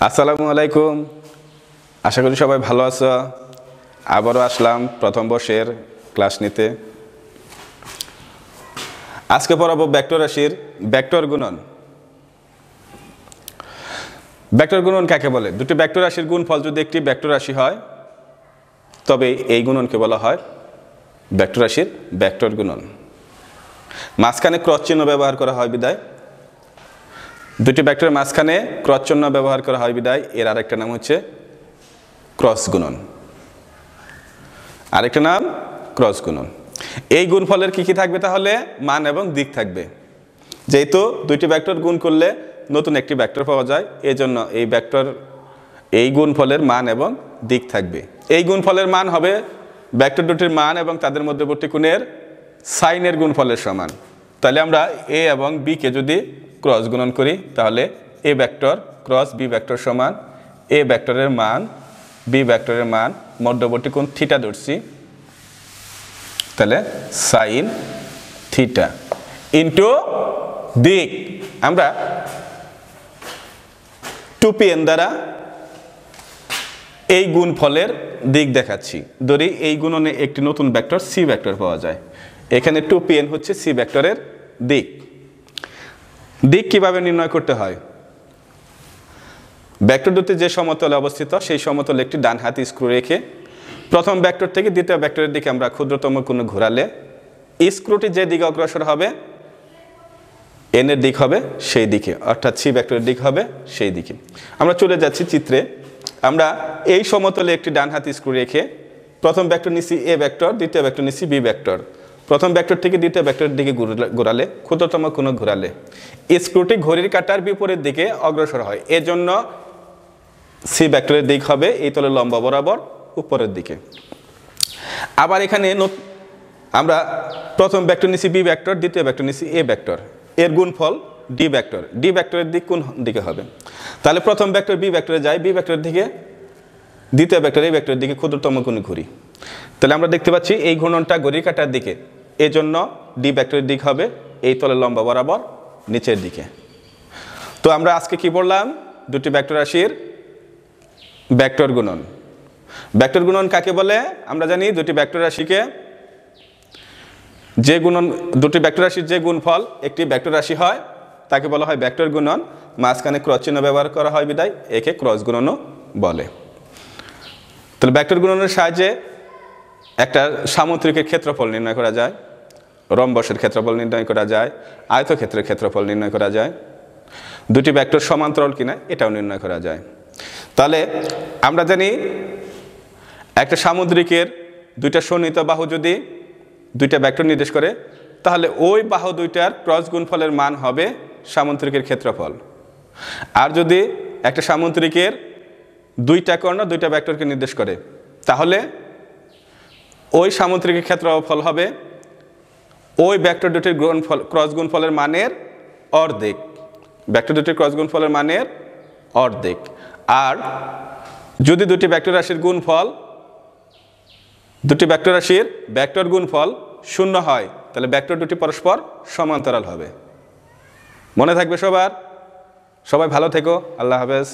আসসালামু আলাইকুম। আশা করি সবাই ভালো আছো। আবারও আসলাম প্রথম বর্ষের ক্লাস নিতে। আজকে পড়াবো ভেক্টর রাশির ভেক্টর গুণন। ভেক্টর গুণন কাকে বলে? দুটি ভেক্টর রাশির গুণফল যদি একটি ভেক্টর রাশি হয় তবে এই গুণনকে বলা হয় ভেক্টর রাশির ভেক্টর গুণন। মাঝখানে ক্রস চিহ্ন ব্যবহার করা হয় বিদায়, দুটি ভেক্টরের মাঝখানে ক্রস চিহ্ন ব্যবহার করা হয় বিদায় এর আরেকটা নাম হচ্ছে ক্রস গুণন। আরেকটা নাম ক্রস গুণন। এই গুণফলের কি কি থাকবে? তাহলে মান এবং দিক থাকবে। যেহেতু দুইটি ভেক্টর গুণ করলে নতুন একটি ভেক্টর পাওয়া যায়, এজন্য এই গুণফলের মান এবং দিক থাকবে। এই গুণফলের মান হবে ভেক্টর দুটির মান এবং তাদের মধ্যবর্তী কোণের সাইনের গুণফলের সমান। তাহলে আমরা এ এবং বি কে যদি ক্রস গুণন করি তাহলে A vector cross B vector সমান এ ভেক্টরের মান বি ভেক্টরের মান মধ্যবর্তী কোণ থিটা ধরছি, তাহলে সাইন থিটা ইন্টু দিক আমরা 2pn দ্বারা এই গুণফলের দিক দেখাচ্ছি। ধরি এই গুণনে একটি নতুন ভেক্টর সি ভেক্টর পাওয়া যায়, এখানে 2pn হচ্ছে সি ভেক্টরের দিক। দিক কিভাবে নির্ণয় করতে হয়? ভেক্টর দুটি যে সমতলে অবস্থিত সেই সমতলে একটি ডান হাতি স্ক্রু রেখে প্রথম ভেক্টর থেকে দ্বিতীয় ভেক্টরের দিকে আমরা ক্ষুদ্রতম কোণ ঘোরালে স্ক্রুটি যে দিকে অগ্রসর হবে এন এর দিক হবে সেই দিকে, অর্থাৎ সি ভেক্টরের দিক হবে সেই দিকে। আমরা চলে যাচ্ছি চিত্রে। আমরা এই সমতলে একটি ডান হাতি স্ক্রু রেখে প্রথম ভেক্টর নিচ্ছি এ ভেক্টর, দ্বিতীয় ভেক্টর নিচ্ছি বি ভেক্টর। প্রথম ভেক্টর থেকে দ্বিতীয় ভেক্টরের দিকে ঘোরালে ক্ষুদ্রতম কোণ ঘোরালে স্ক্রুটি ঘড়ির কাঁটার বিপরীত দিকে অগ্রসর হয়, এজন্য সি ভেক্টরের দিক হবে এই তলের লম্ব বরাবর উপরের দিকে। আবার এখানে আমরা প্রথম ভেক্টর নিচ্ছি বি ভেক্টর, দ্বিতীয় ভেক্টর নিচ্ছি এ ভেক্টর, এর গুণফল ডি ভেক্টর। ডি ভেক্টরের দিক কোন দিকে হবে? তাহলে প্রথম ভেক্টর বি ভেক্টরে যায়, বি ভেক্টরের দিকে দ্বিতীয় ভেক্টর এই ভেক্টরের দিকে ক্ষুদ্রতম কোণে ঘুরি। তাহলে আমরা দেখতে পাচ্ছি এই ঘূর্ণনটা ঘড়ির কাঁটার দিকে, এজন্য ডি ভেক্টরের দিক হবে এই তলের লম্ব বরাবর নিচের দিকে। তো আমরা আজকে কি বললাম? দুটি ভেক্টর রাশির ভেক্টর গুণন। ভেক্টর গুণন কাকে বলে? আমরা জানি দুটি ভেক্টর রাশিকে যে গুণন, দুটি ভেক্টর রাশির যে গুণফল একটি ভেক্টর রাশি হয় তাকে বলা হয় ভেক্টর গুণন। মাঝখানে ক্রস চিহ্ন ব্যবহার করা হয় বিদায় একে ক্রস গুণনও বলে। তাহলে ভেক্টর গুণনের সাহায্যে একটা সামুদ্রিকের ক্ষেত্রফল নির্ণয় করা যায়, রম্বসের ক্ষেত্রফল নির্ণয় করা যায়, আয়তক্ষেত্রের ক্ষেত্রফল নির্ণয় করা যায়, দুটি ভেক্টর সমান্তরাল কিনা এটাও নির্ণয় করা যায়। তাহলে আমরা জানি একটা সামুদ্রিকের দুইটা সন্নিহিত বাহু যদি দুইটা ভেক্টর নির্দেশ করে তাহলে ওই বাহু দুইটার ক্রস গুণফলের মান হবে সামুদ্রিকের ক্ষেত্রফল। আর যদি একটা সামুদ্রিকের দুইটা কর্ণ দুইটা ভেক্টরকে নির্দেশ করে তাহলে ওই সামুদ্রিকের ক্ষেত্রফল হবে ওই ভেক্টর দুটির গুণফল ক্রস গুণফলের মানের অর্ধেক, ভেক্টর দুটির ক্রস গুণফলের মানের অর্ধেক। আর যদি দুটি ভেক্টর রাশির গুণফল দুটি ভেক্টর রাশির ভেক্টর গুণফল শূন্য হয় তাহলে ভেক্টর দুটি পরস্পর সমান্তরাল হবে। মনে থাকবে সবার। সবাই ভালো থেকো। আল্লাহ হাফেজ।